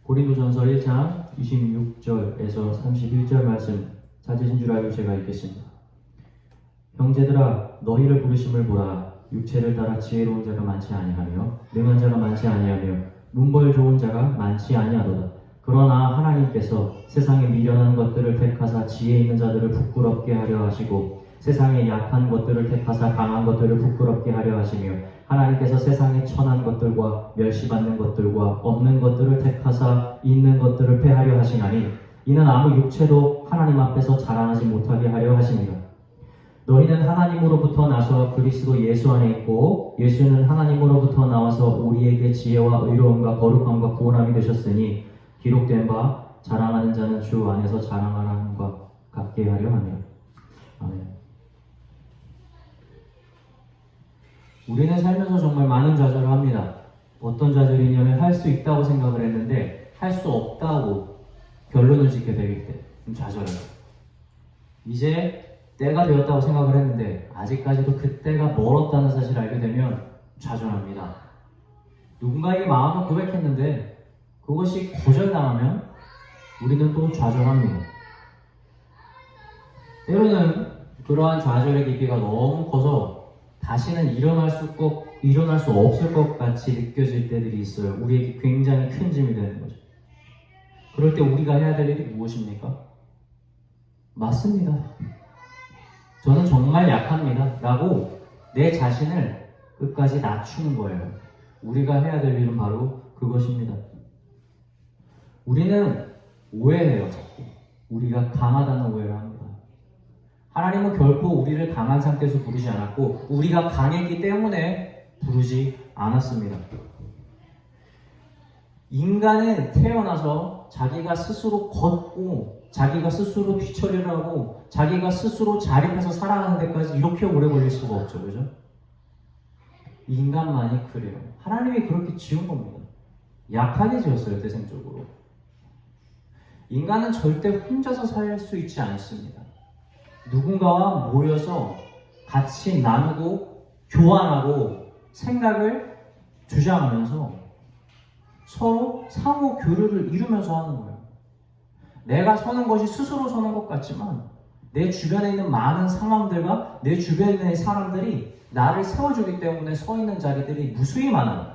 고린도전서 1장 26절에서 31절 말씀 찾으신 줄 알고 제가 읽겠습니다. 형제들아 너희를 부르심을 보라. 육체를 따라 지혜로운 자가 많지 아니하며 능한 자가 많지 아니하며 문벌 좋은 자가 많지 아니하도다. 그러나 하나님께서 세상에 미련한 것들을 택하사 지혜 있는 자들을 부끄럽게 하려 하시고 세상에 약한 것들을 택하사 강한 것들을 부끄럽게 하려 하시며 하나님께서 세상에 천한 것들과 멸시받는 것들과 없는 것들을 택하사 있는 것들을 패하려 하시나니 이는 아무 육체도 하나님 앞에서 자랑하지 못하게 하려 하십니다. 너희는 하나님으로부터 나서 그리스도 예수 안에 있고 예수는 하나님으로부터 나와서 우리에게 지혜와 의로움과 거룩함과 구원함이 되셨으니 기록된 바 자랑하는 자는 주 안에서 자랑하라는 것 같게 하려 하며. 아멘. 우리는 살면서 정말 많은 좌절을 합니다. 어떤 좌절이냐면 할 수 있다고 생각을 했는데 할 수 없다고 결론을 짓게 되기 때문에 좌절해요. 이제 때가 되었다고 생각을 했는데 아직까지도 그때가 멀었다는 사실을 알게 되면 좌절합니다. 누군가에게 마음을 고백했는데 그것이 거절당하면 우리는 또 좌절합니다. 때로는 그러한 좌절의 깊이가 너무 커서 다시는 일어날 수 없을 것 같이 느껴질 때들이 있어요. 우리에게 굉장히 큰 짐이 되는 거죠. 그럴 때 우리가 해야 될 일이 무엇입니까? 맞습니다. 저는 정말 약합니다. 라고 내 자신을 끝까지 낮추는 거예요. 우리가 해야 될 일은 바로 그것입니다. 우리는 오해해요. 자꾸. 우리가 강하다는 오해를 합니다. 하나님은 결코 우리를 강한 상태에서 부르지 않았고 우리가 강했기 때문에 부르지 않았습니다. 인간은 태어나서 자기가 스스로 걷고 자기가 스스로 뒤처리를 하고 자기가 스스로 자립해서 살아가는 데까지 이렇게 오래 걸릴 수가 없죠. 그죠? 인간만이 그래요. 하나님이 그렇게 지은 겁니다. 약하게 지었어요. 태생적으로. 인간은 절대 혼자서 살 수 있지 않습니다. 누군가와 모여서 같이 나누고 교환하고 생각을 주장하면서 서로 상호 교류를 이루면서 하는 거예요. 내가 서는 것이 스스로 서는 것 같지만 내 주변에 있는 많은 상황들과 내 주변에 있는 사람들이 나를 세워주기 때문에 서 있는 자리들이 무수히 많아요.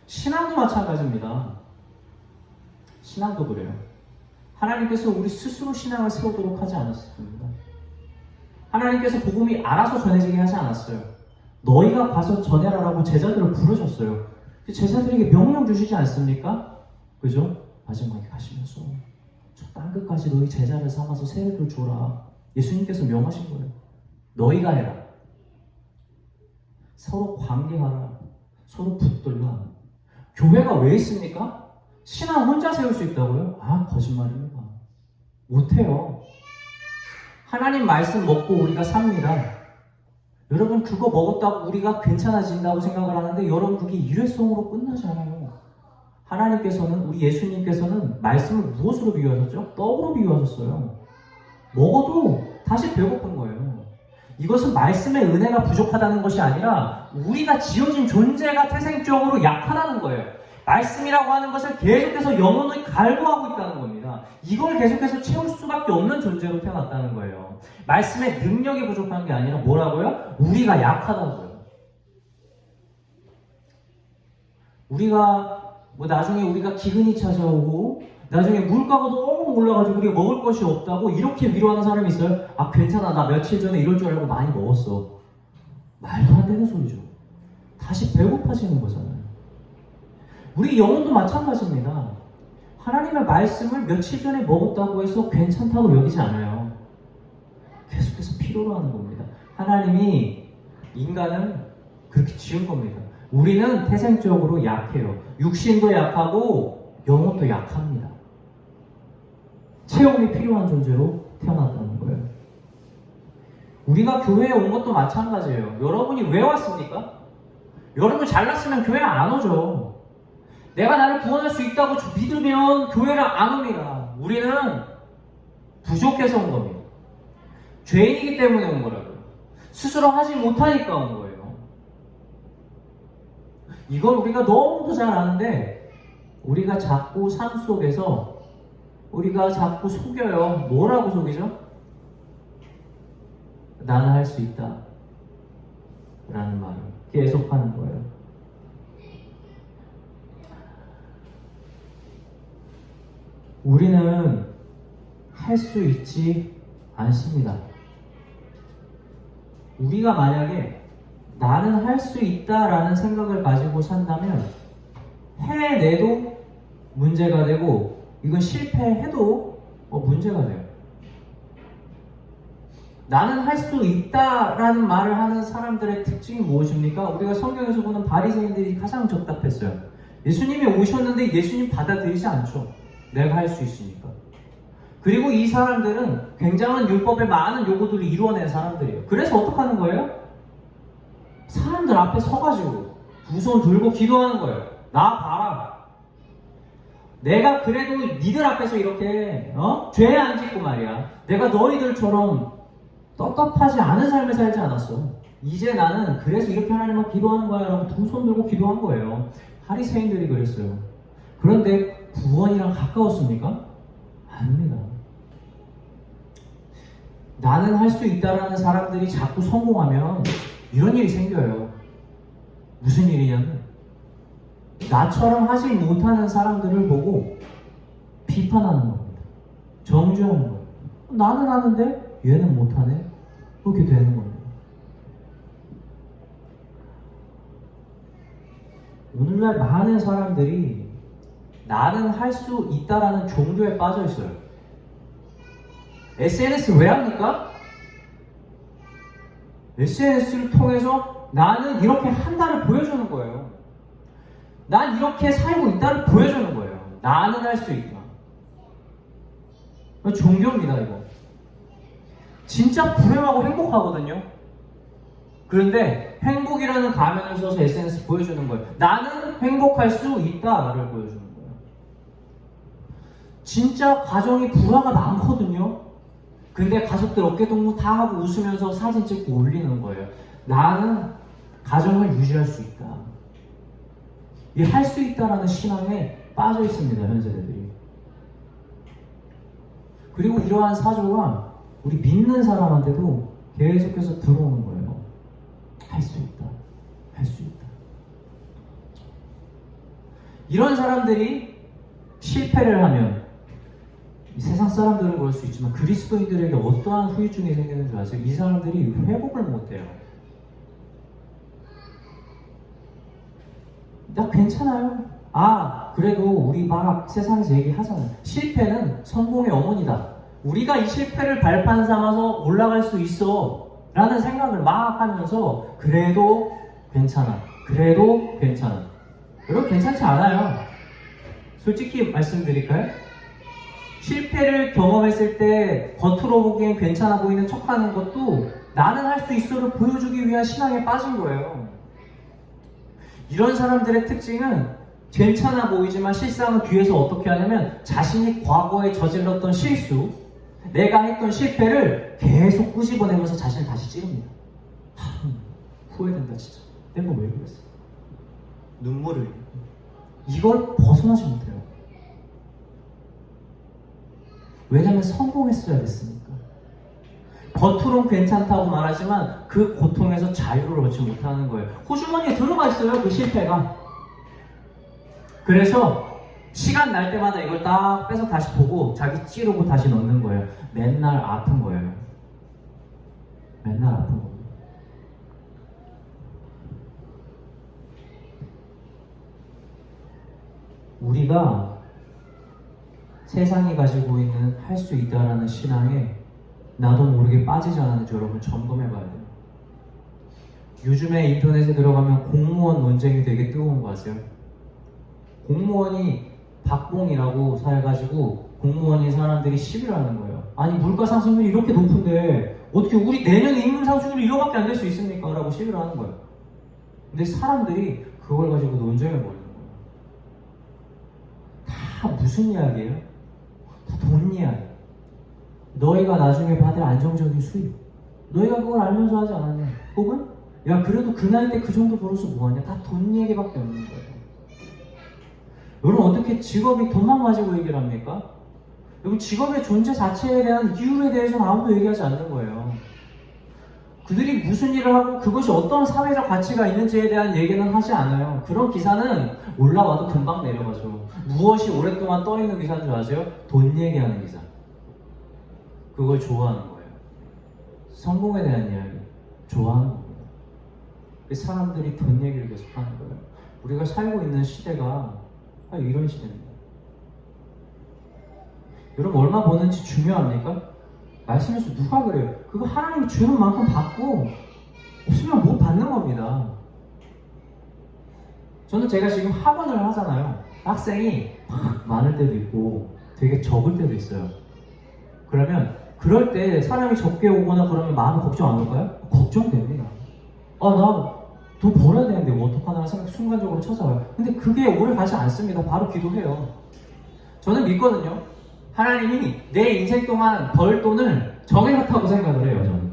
신앙도 마찬가지입니다. 신앙도 그래요. 하나님께서 우리 스스로 신앙을 세우도록 하지 않았습니다. 하나님께서 복음이 알아서 전해지게 하지 않았어요. 너희가 가서 전해라라고 제자들을 부르셨어요. 제자들에게 명령 주시지 않습니까? 그죠? 마지막에 가시면서 저 땅끝까지 너희 제자를 삼아서 세력을 줘라. 예수님께서 명하신 거예요. 너희가 해라. 서로 관계하라. 서로 붙들라. 교회가 왜 있습니까? 신앙 혼자 세울 수 있다고요? 아, 거짓말입니다. 못해요. 하나님 말씀 먹고 우리가 삽니다. 여러분 그거 먹었다고 우리가 괜찮아진다고 생각을 하는데 여러분 그게 일회성으로 끝나지 않아요. 하나님께서는 우리 예수님께서는 말씀을 무엇으로 비유하셨죠? 떡으로 비유하셨어요. 먹어도 다시 배고픈 거예요. 이것은 말씀의 은혜가 부족하다는 것이 아니라 우리가 지어진 존재가 태생적으로 약하다는 거예요. 말씀이라고 하는 것을 계속해서 영혼을 갈구하고 있다는 겁니다. 이걸 계속해서 채울 수밖에 없는 존재로 태어났다는 거예요. 말씀의 능력이 부족한 게 아니라 뭐라고요? 우리가 약하다고요. 우리가 나중에 우리가 기근이 찾아오고 나중에 물가가 너무 올라가지고 우리가 먹을 것이 없다고 이렇게 위로하는 사람이 있어요? 아 괜찮아, 나 며칠 전에 이럴 줄 알고 많이 먹었어. 말도 안 되는 소리죠. 다시 배고파지는 거잖아요. 우리 영혼도 마찬가지입니다. 하나님의 말씀을 며칠 전에 먹었다고 해서 괜찮다고 여기지 않아요. 계속해서 필요로 하는 겁니다. 하나님이 인간은 그렇게 지은 겁니다. 우리는 태생적으로 약해요. 육신도 약하고 영혼도 약합니다. 체험이 필요한 존재로 태어났다는 거예요. 우리가 교회에 온 것도 마찬가지예요. 여러분이 왜 왔습니까? 여러분 잘났으면 교회 안 오죠. 내가 나를 구원할 수 있다고 믿으면 교회를 안 옵니다. 우리는 부족해서 온 겁니다. 죄인이기 때문에 온 거라고요. 스스로 하지 못하니까 온 거예요. 이걸 우리가 너무도 잘 아는데 우리가 자꾸 삶 속에서 우리가 자꾸 속여요. 뭐라고 속이죠? 나는 할 수 있다 라는 말을 계속하는 거예요. 우리는 할 수 있지 않습니다. 우리가 만약에 나는 할 수 있다라는 생각을 가지고 산다면 해내도 문제가 되고 이건 실패해도 문제가 돼요. 나는 할 수 있다라는 말을 하는 사람들의 특징이 무엇입니까? 우리가 성경에서 보는 바리새인들이 가장 적답했어요. 예수님이 오셨는데 예수님 받아들이지 않죠. 내가 할 수 있으니까. 그리고 이 사람들은 굉장한 율법의 많은 요구들을 이루어낸 사람들이에요. 그래서 어떻게 하는 거예요? 사람들 앞에 서가지고 두 손 들고 기도하는 거예요. 나 봐라. 내가 그래도 니들 앞에서 이렇게 죄 안 짓고 말이야. 내가 너희들처럼 떳떳하지 않은 삶을 살지 않았어. 이제 나는 그래서 이렇게 하나님 앞에 기도하는 거야 라고 두 손 들고 기도한 거예요. 바리새인들이 그랬어요. 그런데 구원이랑 가까웠습니까? 아닙니다. 나는 할 수 있다라는 사람들이 자꾸 성공하면 이런 일이 생겨요. 무슨 일이냐면 나처럼 하지 못하는 사람들을 보고 비판하는 겁니다. 정죄하는 거예요. 나는 하는데 얘는 못하네? 그렇게 되는 겁니다. 오늘날 많은 사람들이 나는 할 수 있다라는 종교에 빠져 있어요. SNS 왜 합니까? SNS를 통해서 나는 이렇게 한다를 보여주는 거예요. 난 이렇게 살고 있다를 보여주는 거예요. 나는 할 수 있다. 종교입니다, 이거. 진짜 불행하고 행복하거든요. 그런데 행복이라는 가면을 써서 SNS 보여주는 거예요. 나는 행복할 수 있다를 보여주는 거예요. 진짜 가정이 불화가 많거든요. 근데 가족들 어깨동무 다 하고 웃으면서 사진 찍고 올리는 거예요. 나는 가정을 유지할 수 있다. 이 할 수 있다라는 신앙에 빠져 있습니다, 현세대들이. 그리고 이러한 사조가 우리 믿는 사람한테도 계속해서 들어오는 거예요. 할 수 있다. 할 수 있다. 이런 사람들이 실패를 하면 세상 사람들은 그럴 수 있지만 그리스도인들에게 어떠한 후유증이 생기는 줄 아세요? 이 사람들이 회복을 못해요. 나 괜찮아요. 그래도 우리 막 세상에서 얘기하잖아요. 실패는 성공의 어머니다. 우리가 이 실패를 발판 삼아서 올라갈 수 있어 라는 생각을 막 하면서 그래도 괜찮아. 그래도 괜찮아. 여러분 괜찮지 않아요. 솔직히 말씀드릴까요? 실패를 경험했을 때 겉으로 보기엔 괜찮아 보이는 척하는 것도 나는 할 수 있어를 보여주기 위한 신앙에 빠진 거예요. 이런 사람들의 특징은 괜찮아 보이지만 실상은 뒤에서 어떻게 하냐면 자신이 과거에 저질렀던 실수, 내가 했던 실패를 계속 끄집어내면서 자신을 다시 찌릅니다. 후회된다 진짜. 내가 왜 그랬어? 눈물을 이걸 벗어나지 못해요. 왜냐면 성공했어야 됐으니까. 겉으론 괜찮다고 말하지만 그 고통에서 자유를 얻지 못하는 거예요. 호주머니에 들어가 있어요, 그 실패가. 그래서 시간 날 때마다 이걸 딱 빼서 다시 보고 자기 찌르고 다시 넣는 거예요. 맨날 아픈 거예요. 맨날 아픈 겁니다. 우리가 세상이 가지고 있는 할 수 있다라는 신앙에 나도 모르게 빠지지 않았는지 여러분 점검해 봐야 돼요. 요즘에 인터넷에 들어가면 공무원 논쟁이 되게 뜨거운 거 아세요? 공무원이 박봉이라고 해가지고 공무원인 사람들이 시위를 하는 거예요. 아니 물가 상승률이 이렇게 높은데 어떻게 우리 내년 임금 상승률이 이거밖에 안 될 수 있습니까? 라고 시위를 하는 거예요. 근데 사람들이 그걸 가지고 논쟁을 벌이는 거예요. 다 무슨 이야기예요? 다 돈 이야기. 너희가 나중에 받을 안정적인 수입, 너희가 그걸 알면서 하지 않았냐? 혹은 야 그래도 그 나이 때 그 정도 벌어서 뭐하냐? 다 돈 얘기밖에 없는 거예요. 여러분 어떻게 직업이 돈만 가지고 얘기를 합니까? 여러분 직업의 존재 자체에 대한 이유에 대해서는 아무도 얘기하지 않는 거예요. 그들이 무슨 일을 하고 그것이 어떤 사회적 가치가 있는지에 대한 얘기는 하지 않아요. 그런 기사는 올라와도 금방 내려가죠. 무엇이 오랫동안 떠있는 기사인 줄 아세요? 돈 얘기하는 기사. 그걸 좋아하는 거예요. 성공에 대한 이야기 좋아하는 겁니다. 사람들이 돈 얘기를 계속하는 거예요. 우리가 살고 있는 시대가 이런 시대입니다. 여러분 얼마 버는지 중요합니까? 말씀에서 누가 그래요? 그거 하나님이 주는 만큼 받고 없으면 못 받는 겁니다. 저는 제가 지금 학원을 하잖아요. 학생이 막 많을 때도 있고 되게 적을 때도 있어요. 그러면 그럴 때 사람이 적게 오거나 그러면 마음이 걱정 안 올까요? 걱정됩니다. 나 돈 벌어야 되는데 뭐 어떡하나 생각 순간적으로 찾아와요. 근데 그게 오래 가지 않습니다. 바로 기도해요. 저는 믿거든요. 하나님이 내 인생 동안 벌 돈을 정해놨다고 생각을 해요. 저는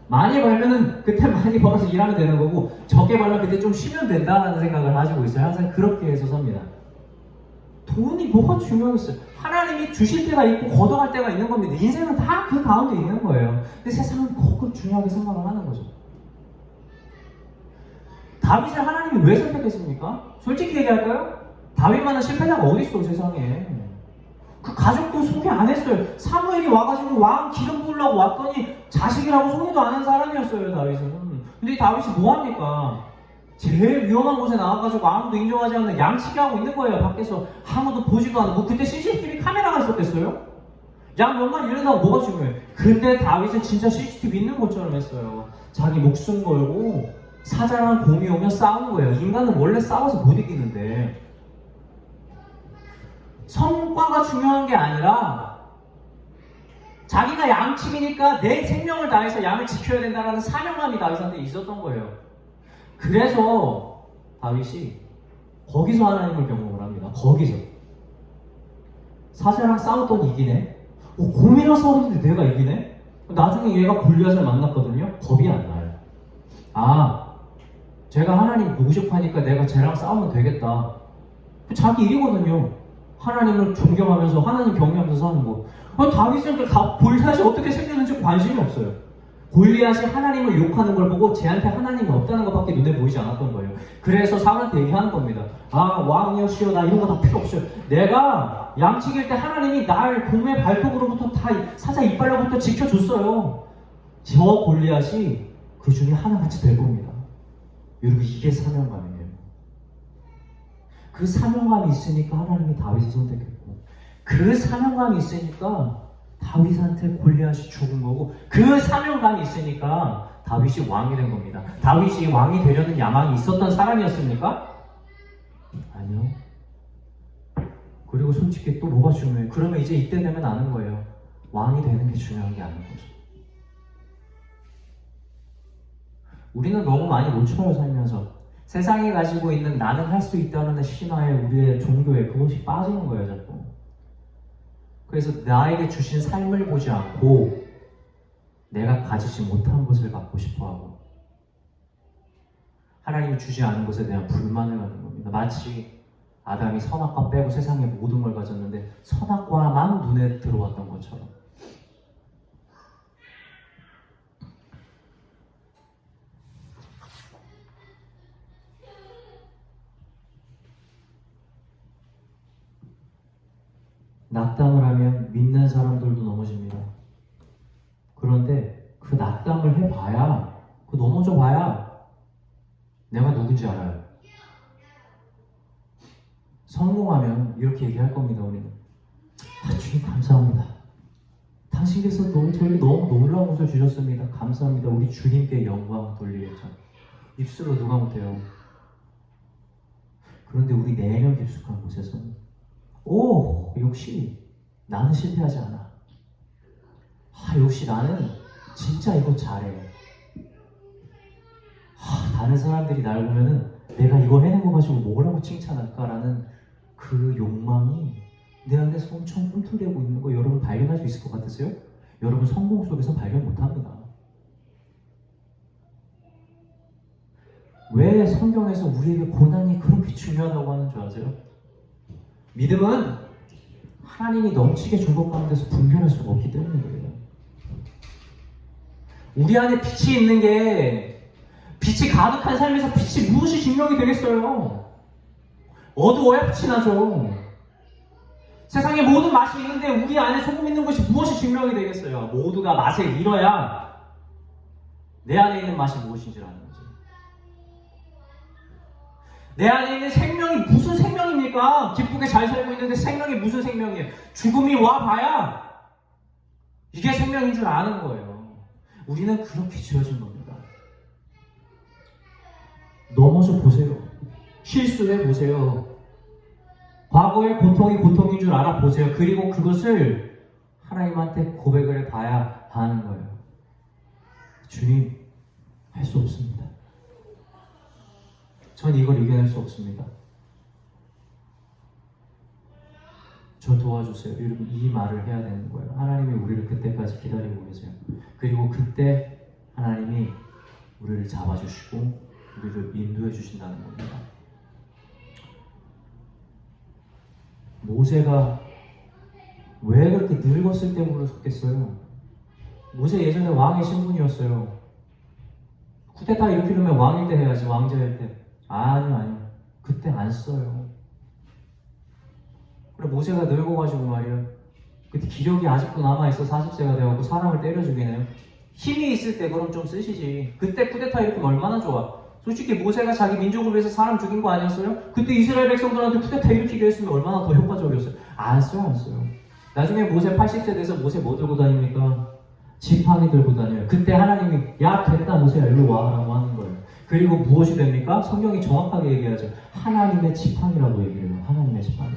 많이 벌면은 그때 많이 벌어서 일하면 되는 거고 적게 벌면 그때 좀 쉬면 된다는 생각을 가지고 있어요. 항상 그렇게 해서 삽니다. 돈이 뭐가 중요하겠어요? 하나님이 주실 때가 있고 걷어갈 때가 있는 겁니다. 인생은 다 그 가운데 있는 거예요. 근데 세상은 그걸 중요하게 생각을 하는 거죠. 다윗을 하나님이 왜 선택했습니까? 솔직히 얘기할까요? 다윗만한 실패자가 어디 있어 세상에. 그 가족도 소개 안 했어요. 사무엘이 와가지고 왕 기름 부으려고 왔더니 자식이라고 소개도 안 한 사람이었어요. 다윗은. 근데 이 다윗이 뭐합니까? 제일 위험한 곳에 나와가지고 아무도 인정하지 않는 양치기 하고 있는 거예요. 밖에서 아무도 보지도 않고. 그때 CCTV 카메라가 있었겠어요? 양 몇 마리 이런다고 뭐가 중요해? 근데 다윗은 진짜 CCTV 있는 것처럼 했어요. 자기 목숨 걸고 사자랑 곰이 오면 싸우는 거예요. 인간은 원래 싸워서 못 이기는데. 성과가 중요한 게 아니라 자기가 양치기니까 내 생명을 다해서 양을 지켜야 된다는 사명감이 다윗한테 있었던 거예요. 그래서 다윗이 거기서 하나님을 경험을 합니다. 거기서 사자랑 싸웠더니 이기네. 곰이랑 싸웠는데 내가 이기네. 나중에 얘가 골리앗을 만났거든요. 겁이 안 나요. 제가 하나님 모집하니까 내가 쟤랑 싸우면 되겠다. 자기 일이거든요. 하나님을 존경하면서 하나님 경외하면서 사는 거. 다윗은 골리앗이 어떻게 생겼는지 관심이 없어요. 골리앗이 하나님을 욕하는 걸 보고 쟤한테 하나님이 없다는 것밖에 눈에 보이지 않았던 거예요. 그래서 사울한테 얘기하는 겁니다. 왕이여시여 나 이런 거 다 필요 없어요. 내가 양치기일 때 하나님이 날 곰의 발톱으로부터 다 사자 이빨로부터 지켜줬어요. 저 골리앗이 그 중에 하나같이 될 겁니다. 여러분 이게 사명감이에요. 그 사명감이 있으니까 하나님이 다윗을 선택했고 그 사명감이 있으니까 다윗한테 골리앗이 죽은 거고 그 사명감이 있으니까 다윗이 왕이 된 겁니다. 다윗이 왕이 되려는 야망이 있었던 사람이었습니까? 아니요. 그리고 솔직히 또 뭐가 중요해요? 그러면 이제 이때 되면 아는 거예요. 왕이 되는 게 중요한 게 아닌 거죠. 우리는 너무 많이 놓쳐요. 살면서 세상이 가지고 있는 나는 할 수 있다는 신화에 우리의 종교에 그것이 빠지는 거예요. 자꾸. 그래서 나에게 주신 삶을 보지 않고 내가 가지지 못한 것을 갖고 싶어하고 하나님이 주지 않은 것에 대한 불만을 갖는 겁니다. 마치 아담이 선악과 빼고 세상의 모든 걸 가졌는데 선악과만 눈에 들어왔던 것처럼. 낙담을 하면 믿는 사람들도 넘어집니다. 그런데 그 낙담을 해봐야, 그 넘어져 봐야 내가 누군지 알아요. 성공하면 이렇게 얘기할 겁니다. 우리는 주님 감사합니다. 당신께서 저에게 너무 놀라운 것을 주셨습니다. 감사합니다. 우리 주님께 영광 돌리겠죠. 입술로 누가 못해요. 그런데 우리 내면 깊숙한 곳에서는 역시 나는 실패하지 않아. 역시 나는 진짜 이거 잘해. 다른 사람들이 날 보면은 내가 이거 해낸 거 가지고 뭐라고 칭찬할까라는 그 욕망이 내 안에서 엄청 꿈틀대고 있는 거 여러분 발견할 수 있을 것 같으세요? 여러분 성공 속에서 발견 못합니다. 왜 성경에서 우리에게 고난이 그렇게 중요하다고 하는 줄 아세요? 믿음은 하나님이 넘치게 준 것 가운데서 분별할 수가 없기 때문에 그래요. 우리 안에 빛이 있는 게, 빛이 가득한 삶에서 빛이 무엇이 증명이 되겠어요? 어두워야 빛이 나죠. 세상에 모든 맛이 있는데 우리 안에 소금 있는 것이 무엇이 증명이 되겠어요? 모두가 맛을 잃어야 내 안에 있는 맛이 무엇인지 아는 거지. 내 안에 있는 생명이 무슨 생명입니까? 기쁘게 잘 살고 있는데 생명이 무슨 생명이에요? 죽음이 와봐야 이게 생명인 줄 아는 거예요. 우리는 그렇게 지어진 겁니다. 넘어져 보세요. 실수해 보세요. 과거의 고통이 고통인 줄 알아보세요. 그리고 그것을 하나님한테 고백을 해봐야 하는 거예요. 주님, 할 수 없습니다. 전 이걸 이겨낼 수 없습니다. 저 도와주세요. 여러분, 이 말을 해야 되는 거예요. 하나님이 우리를 그때까지 기다리고 계세요. 그리고 그때 하나님이 우리를 잡아주시고 우리를 인도해 주신다는 겁니다. 모세가 왜 그렇게 늙었을 때 물었겠어요? 모세 예전에 왕의 신분이었어요. 쿠데타 일으키려면 왕일 때 해야지, 왕자일 때. 아니요. 그때 안 써요. 그래, 모세가 늙어가지고 말이에요. 그때 기력이 아직도 남아있어. 40세가 되어갖고 사람을 때려 죽이네요. 힘이 있을 때 그럼 좀 쓰시지. 그때 쿠데타 일으키면 얼마나 좋아. 솔직히 모세가 자기 민족을 위해서 사람 죽인 거 아니었어요? 그때 이스라엘 백성들한테 쿠데타 일으키게 했으면 얼마나 더 효과적이었어요. 안 써요. 나중에 모세 80세 돼서 모세 뭐 들고 다닙니까? 지팡이 들고 다녀요. 그때 하나님이 야 됐다 모세야 일로 와 라고 하는 거예요. 그리고 무엇이 됩니까? 성경이 정확하게 얘기하죠. 하나님의 지팡이라고 얘기해요. 하나님의 지팡이.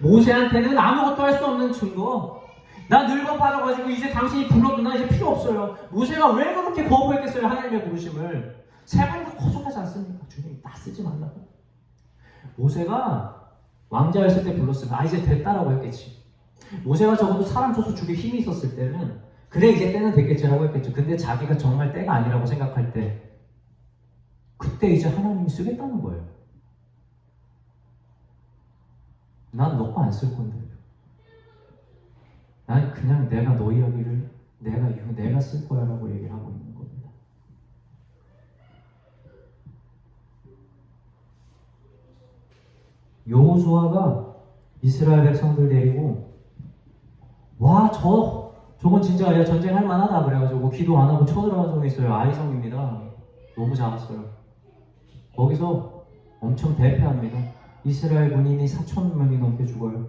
모세한테는 아무것도 할 수 없는 증거. 나 늙어 빠져가지고 이제 당신이 불러도 나 이제 필요 없어요. 모세가 왜 그렇게 거부했겠어요? 하나님의 부르심을. 세 번 다 거절하지 않습니까? 주님 나 쓰지 말라고. 모세가 왕자였을 때 불렀으면 이제 됐다라고 했겠지. 모세가 적어도 사람 쳐서 죽일 힘이 있었을 때는 그래 이제 때는 됐겠지라고 했겠죠. 근데 자기가 정말 때가 아니라고 생각할 때 그때 이제 하나님이 쓰겠다는 거예요. 난 너 거 안 쓸 건데. 난 그냥 내가 너 이야기를 내가 쓸 거야 라고 얘기를 하고 있는 겁니다. 여호수아가 이스라엘 백성들 데리고 저건 진짜 전쟁할 만하다 그래가지고 기도 안 하고 쳐들어간 성이 있어요. 아이성입니다. 너무 작았어요. 거기서 엄청 대패합니다. 이스라엘 군인이 4,000명이 넘게 죽어요.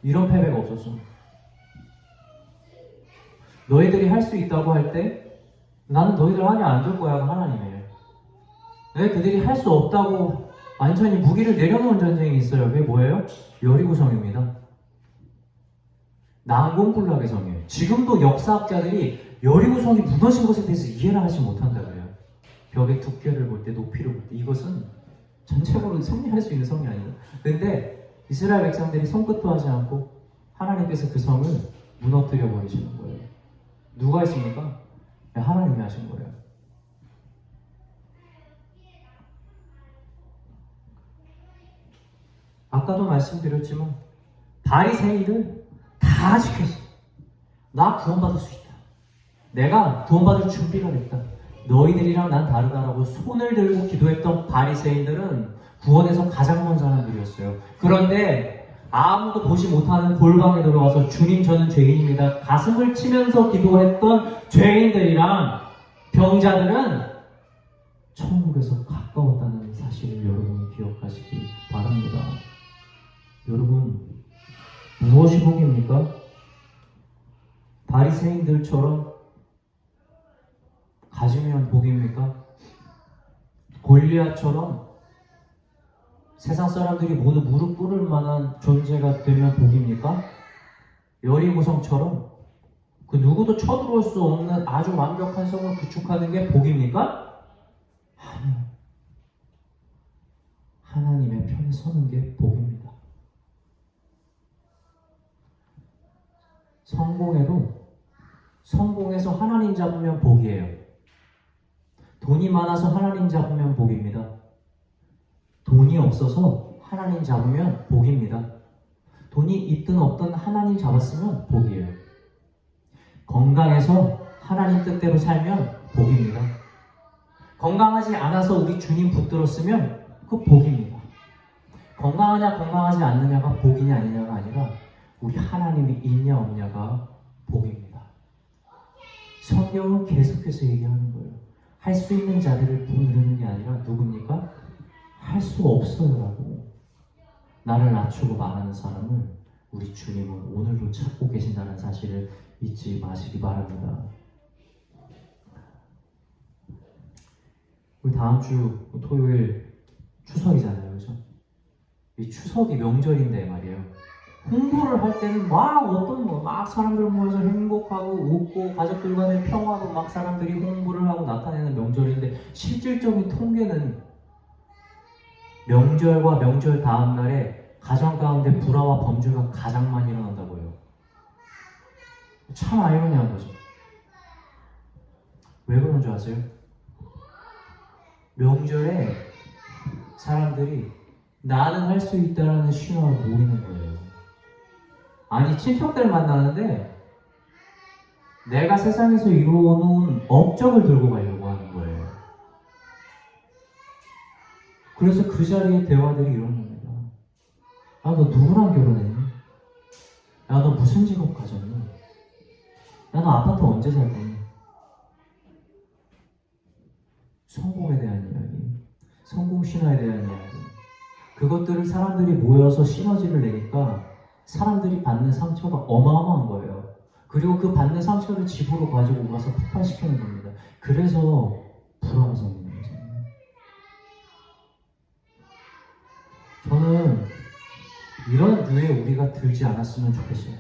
이런 패배가 없었어. 너희들이 할 수 있다고 할 때 나는 너희들 하게 안 둘 거야가 하나님이에요. 왜 그들이 할 수 없다고 완전히 무기를 내려놓은 전쟁이 있어요. 그게 뭐예요? 여리고성입니다. 난공불락의 성이에요. 지금도 역사학자들이 여리고성이 무너진 것에 대해서 이해를 하지 못한다 그래요. 벽의 두께를 볼 때, 높이를 볼 때 이것은 전체적으로 승리할 수 있는 성이 아니다. 근데 이스라엘 백성들이 손끝도 하지 않고 하나님께서 그 성을 무너뜨려 버리시는 거예요. 누가 했습니까? 하나님이 하신 거예요. 아까도 말씀드렸지만 바리새인들 다 지켰어. 나 구원받을 수 있다. 내가 구원받을 준비가 됐다. 너희들이랑 난 다르다라고 손을 들고 기도했던 바리새인들은 구원에서 가장 먼 사람들이었어요. 그런데 아무도 보지 못하는 골방에 들어와서 주님 저는 죄인입니다. 가슴을 치면서 기도했던 죄인들이랑 병자들은 천국에서 가까웠다는 사실을 여러분이 기억하시기 바랍니다. 여러분 무엇이 복입니까? 바리새인들처럼 가지면 복입니까? 골리앗처럼 세상 사람들이 모두 무릎 꿇을 만한 존재가 되면 복입니까? 여리고성처럼 그 누구도 쳐들어올 수 없는 아주 완벽한 성을 구축하는 게 복입니까? 아니요. 하나님의 편에 서는 게 복입니다. 성공해서 하나님 잡으면 복이에요. 돈이 많아서 하나님 잡으면 복입니다. 돈이 없어서 하나님 잡으면 복입니다. 돈이 있든 없든 하나님 잡았으면 복이에요. 건강해서 하나님 뜻대로 살면 복입니다. 건강하지 않아서 우리 주님 붙들었으면 그 복입니다. 건강하냐 건강하지 않느냐가 복이냐 아니냐가 아니라 우리 하나님이 있냐 없냐가 복입니다. 성경은 계속해서 얘기하는 거예요. 할 수 있는 자들을 부르는 게 아니라 누굽니까? 할 수 없어요라고. 나를 낮추고 말하는 사람을 우리 주님은 오늘도 찾고 계신다는 사실을 잊지 마시기 바랍니다. 우리 다음 주 토요일 추석이잖아요, 그죠? 이 추석이 명절인데 말이에요. 홍보를 할 때는 막 사람들 모여서 행복하고 웃고 가족들 간의 평화도 막 사람들이 홍보를 하고 나타내는 명절인데 실질적인 통계는 명절과 명절 다음 날에 가정 가운데 불화와 범죄가 가장 많이 일어난다고 해요. 참 아이러니한 거죠. 왜 그런 줄 아세요? 명절에 사람들이 나는 할 수 있다라는 신호를 모이는 거예요. 아니, 친척들 만나는데 내가 세상에서 이루어놓은 업적을 들고 가려고 하는 거예요. 그래서 그 자리에 대화들이 이런 겁니다. 야, 너 누구랑 결혼했니? 야, 너 무슨 직업 가졌니? 야, 너 아파트 언제 살 거니? 성공에 대한 이야기, 성공신화에 대한 이야기, 그것들을 사람들이 모여서 시너지를 내니까 사람들이 받는 상처가 어마어마한 거예요. 그리고 그 받는 상처를 집으로 가지고 가서 폭발시키는 겁니다. 그래서 불화가 생기는 거죠. 저는 이런 류에 우리가 들지 않았으면 좋겠어요.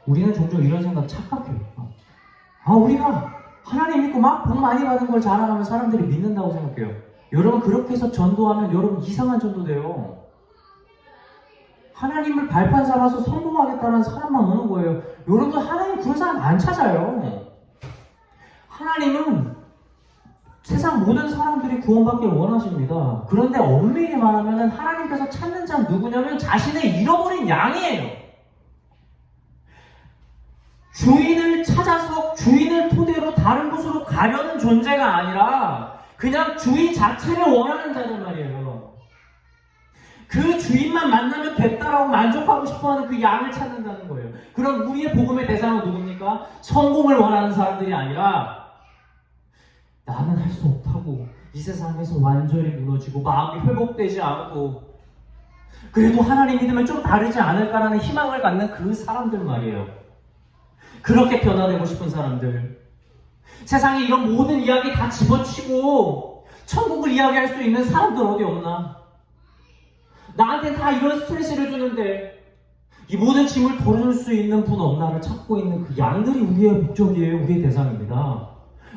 우리는 종종 이런 생각 착각해요. 우리가 하나님 믿고 막 복 많이 받은 걸 자랑하면 사람들이 믿는다고 생각해요. 여러분, 그렇게 해서 전도하면 여러분 이상한 전도 돼요. 하나님을 발판 삼아서 성공하겠다는 사람만 오는 거예요. 여러분, 하나님 그런 사람 안 찾아요. 하나님은 세상 모든 사람들이 구원받길 원하십니다. 그런데 엄밀히 말하면 하나님께서 찾는 자는 누구냐면 자신을 잃어버린 양이에요. 주인을 찾아서 주인을 토대로 다른 곳으로 가려는 존재가 아니라 그냥 주인 자체를 원하는 자들 말이에요. 그 주인만 만나면 됐다라고 만족하고 싶어하는 그 양을 찾는다는 거예요. 그럼 우리의 복음의 대상은 누굽니까? 성공을 원하는 사람들이 아니라 나는 할 수 없다고 이 세상에서 완전히 무너지고 마음이 회복되지 않고 그래도 하나님 믿으면 좀 다르지 않을까라는 희망을 갖는 그 사람들 말이에요. 그렇게 변화되고 싶은 사람들, 세상에 이런 모든 이야기 다 집어치고 천국을 이야기할 수 있는 사람들 어디 없나? 나한테 다 이런 스트레스를 주는데 이 모든 짐을 덜어줄 수 있는 분 없나를 찾고 있는 그 양들이 우리의 목적이에요. 우리의 대상입니다.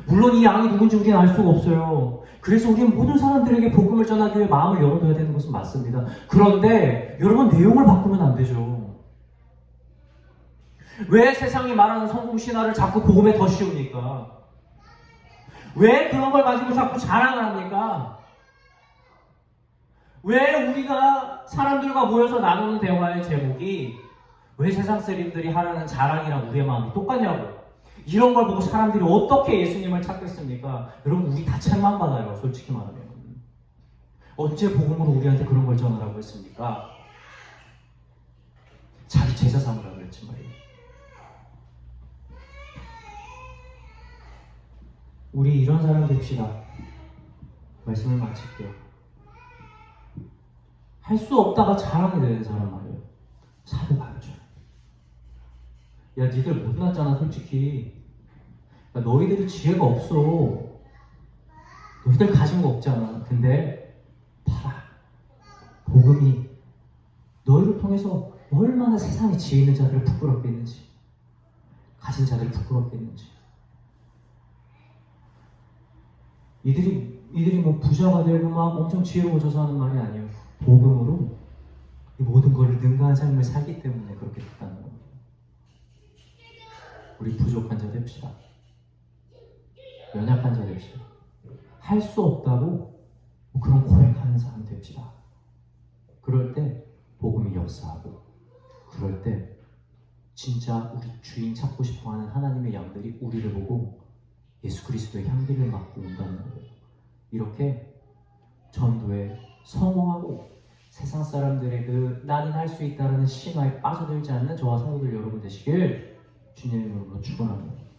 물론 이 양이 누군지 우리는 알 수가 없어요. 그래서 우리는 모든 사람들에게 복음을 전하기 위해 마음을 열어둬야 되는 것은 맞습니다. 그런데 여러분, 내용을 바꾸면 안 되죠. 왜 세상이 말하는 성공 신화를 자꾸 복음에 더 씌웁니까? 왜 그런 걸 가지고 자꾸 자랑을 합니까? 왜 우리가 사람들과 모여서 나누는 대화의 제목이 왜 세상 사람들이 하라는 자랑이랑 우리의 마음이 똑같냐고. 이런 걸 보고 사람들이 어떻게 예수님을 찾겠습니까? 여러분, 우리 다 책망 받아요. 솔직히 말하면. 언제 복음으로 우리한테 그런 걸 전하라고 했습니까? 자기 제자 삼으라고 그랬지 말이에요. 우리 이런 사람 됩시다. 말씀을 마칠게요. 할 수 없다가 자랑이 되는 사람 말이에요. 사도 가르쳐요. 야, 니들 못났잖아 솔직히. 야, 너희들이 지혜가 없어. 너희들 가진 거 없잖아. 근데 봐라, 복음이 너희를 통해서 얼마나 세상에 지혜 있는 자들을 부끄럽게 했는지, 가진 자들을 부끄럽게 했는지. 이들이 뭐 부자가 되고 막 엄청 지혜로워져서 하는 말이 아니에요. 복음으로 이 모든 것을 능가한 삶을 살기 때문에 그렇게 됐다는 겁니다. 우리 부족한 자 됩시다. 연약한 자 됩시다. 할 수 없다고 그런 고백하는 사람 됩시다. 그럴 때 복음이 역사하고, 그럴 때 진짜 우리 주인 찾고 싶어하는 하나님의 양들이 우리를 보고 예수 그리스도의 향기를 맡고 온다는 거예요. 이렇게 전도에 성공하고 세상 사람들의 그 나는 할 수 있다라는 신화에 빠져들지 않는 저와 성도들 여러분 되시길 주님의 이름으로 축원합니다.